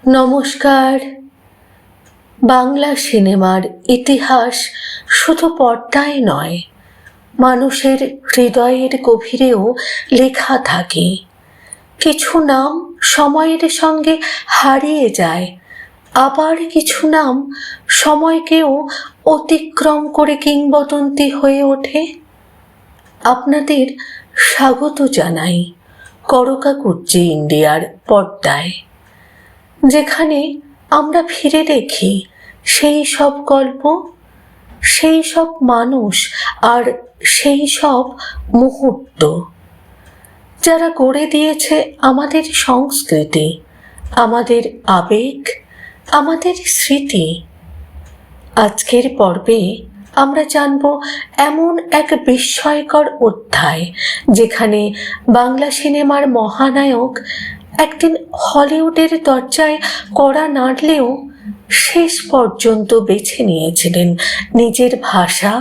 নমস্কার। বাংলা সিনেমার ইতিহাস শুধু পর্দায় নয়, মানুষের হৃদয়ের গভীরেও লেখা থাকে। কিছু নাম সময়ের সঙ্গে হারিয়ে যায়, আবার কিছু নাম সময়কেও অতিক্রম করে কিংবদন্তি হয়ে ওঠে। আপনাদের স্বাগত জানাই করকাকুর্চি ইন্ডিয়ার পর্দায়, যেখানে আমরা ফিরে দেখি সেই সব গল্প, সেই সব মানুষ আর সেই সব মুহূর্ত যারা গড়ে দিয়েছে আমাদের সংস্কৃতি, আমাদের আবেগ, আমাদের স্মৃতি। আজকের পর্বে আমরা জানব এমন এক বিস্ময়কর অধ্যায়, যেখানে বাংলা সিনেমার মহানায়ক একদিন হলিউডের দরজায় কড়া নাড়লেও শেষ পর্যন্ত বেছে নিয়েছিলেন নিজের ভাষা,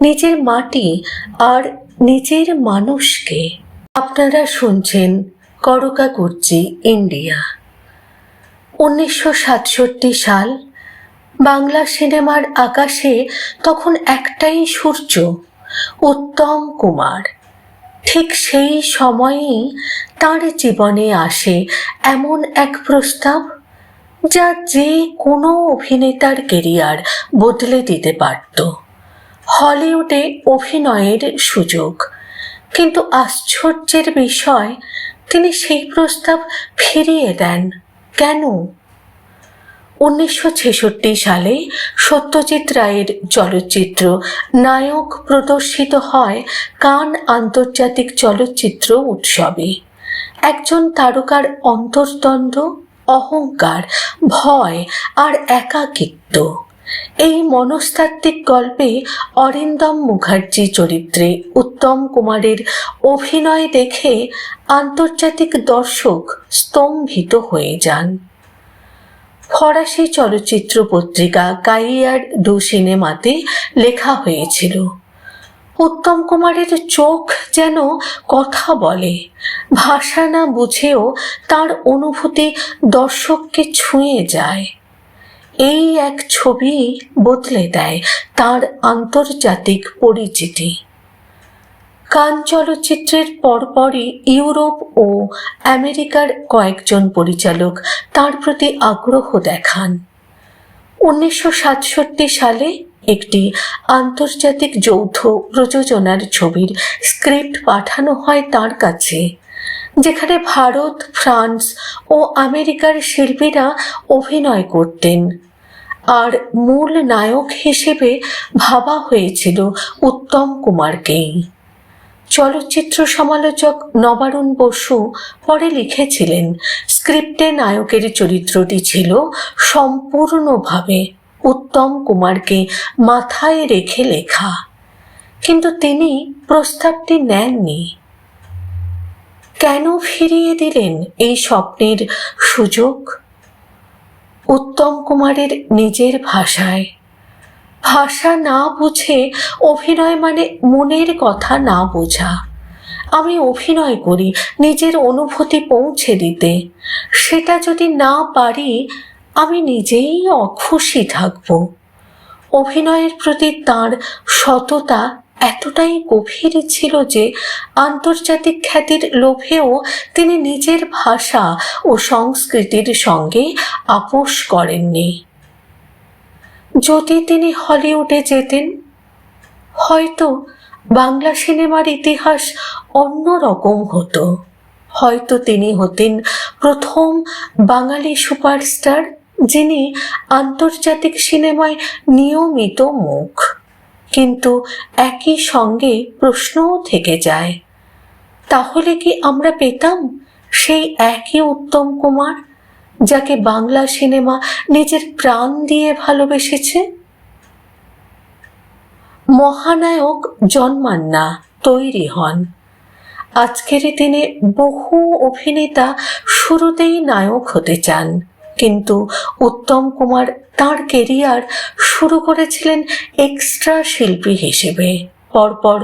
নিজের মাটি আর নিজের মানুষকে। আপনারা শুনছেন করকাকুর্চি ইন্ডিয়া। 1967 সাল। বাংলা সিনেমার আকাশে তখন একটাই সূর্য, উত্তম কুমার। ঠিক সেই সময়েই তার জীবনে আসে এমন এক প্রস্তাব, যা যে কোনো অভিনেতার কেরিয়ার বদলে দিতে পারত। হলিউডে অভিনয়ের সুযোগ। কিন্তু আশ্চর্যের বিষয়, তিনি সেই প্রস্তাব ফিরিয়ে দেন। কেন? 1966 সালে সত্যজিৎ রায়ের চলচ্চিত্র নায়ক প্রদর্শিত হয় কান আন্তর্জাতিক চলচ্চিত্র উৎসবে। একজন তারকার অন্তর্দ্বন্দ্ব, অহংকার, ভয় আর একাকিত্ব। এই মনস্তাত্ত্বিক গল্পে অরিন্দম মুখার্জি চরিত্রে উত্তম কুমারের অভিনয় দেখে আন্তর্জাতিক দর্শক স্তম্ভিত হয়ে যান। ফরাসি চলচ্চিত্র পত্রিকা কাইয়ার ডু সিনেমাতে লেখা হয়েছিল, উত্তম কুমারের চোখ যেন কথা বলে, ভাষা না বুঝেও তার অনুভূতি দর্শককে ছুঁয়ে যায়। এই এক ছবি বদলে দেয় তার আন্তর্জাতিক পরিচিতি। কান চলচ্চিত্রের পরপরই ইউরোপ ও আমেরিকার কয়েকজন পরিচালক তার প্রতি আগ্রহ দেখান। 1967 সালে একটি আন্তর্জাতিক যৌথ প্রযোজনার ছবির স্ক্রিপ্ট পাঠানো হয় তার কাছে, যেখানে ভারত, ফ্রান্স ও আমেরিকার শিল্পীরা অভিনয় করতেন, আর মূল নায়ক হিসেবে ভাবা হয়েছিল উত্তম কুমারকেই। চলচ্চিত্র সমালোচক নবারুণ বসু পরে লিখেছিলেন, স্ক্রিপ্টে নায়কের চরিত্রটি ছিল সম্পূর্ণভাবে উত্তম কুমারকে মাথায় রেখে লেখা, কিন্তু তিনি প্রস্তাবটি নেননি। কেন ফিরিয়ে দিলেন এই স্বপ্নের সুযোগ? উত্তম কুমারের নিজের ভাষায়। ভাষা না বুঝে অভিনয় মানে মনের কথা না বোঝা। আমি অভিনয় করি নিজের অনুভূতি পৌঁছে দিতে, সেটা যদি না পারি আমি নিজেই অখুশি থাকব। অভিনয়ের প্রতি তাঁর সততা এতটাই গভীর ছিল যে আন্তর্জাতিক খ্যাতির লোভেও তিনি নিজের ভাষা ও সংস্কৃতির সঙ্গে আপোষ করেননি। যদি তিনি হলিউডে যেতেন, হয়তো বাংলা সিনেমার ইতিহাস অন্যরকম হতো। হয়তো তিনি হতেন প্রথম বাঙালি সুপারস্টার, যিনি আন্তর্জাতিক সিনেমায় নিয়মিত মুখ। কিন্তু একই সঙ্গে প্রশ্নও থেকে যায়, তাহলে কি আমরা পেতাম সেই একই উত্তম কুমার, যাকে বাংলা সিনেমা নিজের প্রাণ দিয়ে ভালোবেসেছে? মহানায়ক জন্মান না, তৈরি হন। আজকের দিনে বহু অভিনেতা শুরুতেই নায়ক হতে চান, কিন্তু উত্তম কুমার তাঁর কেরিয়ার শুরু করেছিলেন এক্সট্রা শিল্পী হিসেবে। পরপর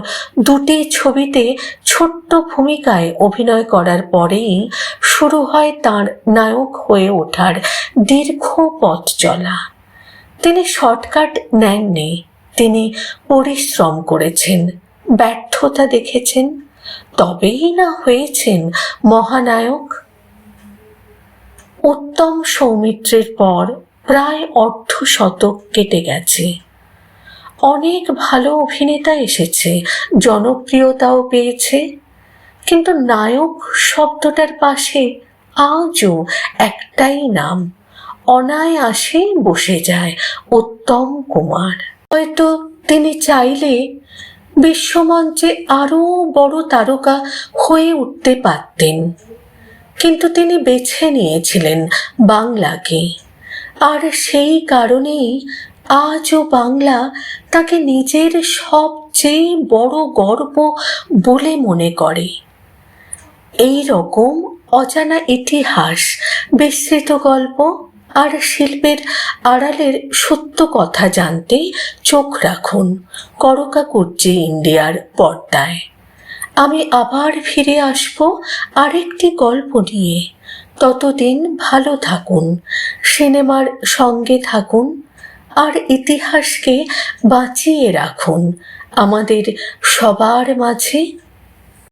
দুটি ছবিতে ছোট্ট ভূমিকায় অভিনয় করার পরেই শুরু হয় তার নায়ক হয়ে ওঠার দীর্ঘ পথ চলা। তিনি শর্টকাট নেননি, তিনি পরিশ্রম করেছেন, ব্যর্থতা দেখেছেন, তবেই না হয়েছেন মহানায়ক। উত্তম সৌমিত্রের পর প্রায় অর্ধশতক কেটে গেছে। অনেক ভালো অভিনেতা এসেছে, জনপ্রিয়তাও পেয়েছে, কিন্তু নায়ক শব্দটার পাশে আজও একটাই নাম অনায়াসে বসে যায়, উত্তম কুমার। হয়তো তিনি চাইলে বিশ্বমঞ্চে আরো বড় তারকা হয়ে উঠতে পারতেন, কিন্তু তিনি বেছে নিয়েছিলেন বাংলাকে, আর সেই কারণেই আজও বাংলা তাকে নিজের সবচেয়ে বড় গর্ব বলে মনে করে। এই রকম অজানা ইতিহাস, বিস্তৃত গল্প আর শিল্পের আড়ালের সত্য কথা জানতে চোখ রাখুন করকাকুর্জি ইন্ডিয়ার পর্দায়। আমি আবার ফিরে আসব আরেকটি গল্প নিয়ে। ততদিন ভালো থাকুন, সিনেমার সঙ্গে থাকুন আর ইতিহাসকে বাঁচিয়ে রাখুন আমাদের সবার মাঝে।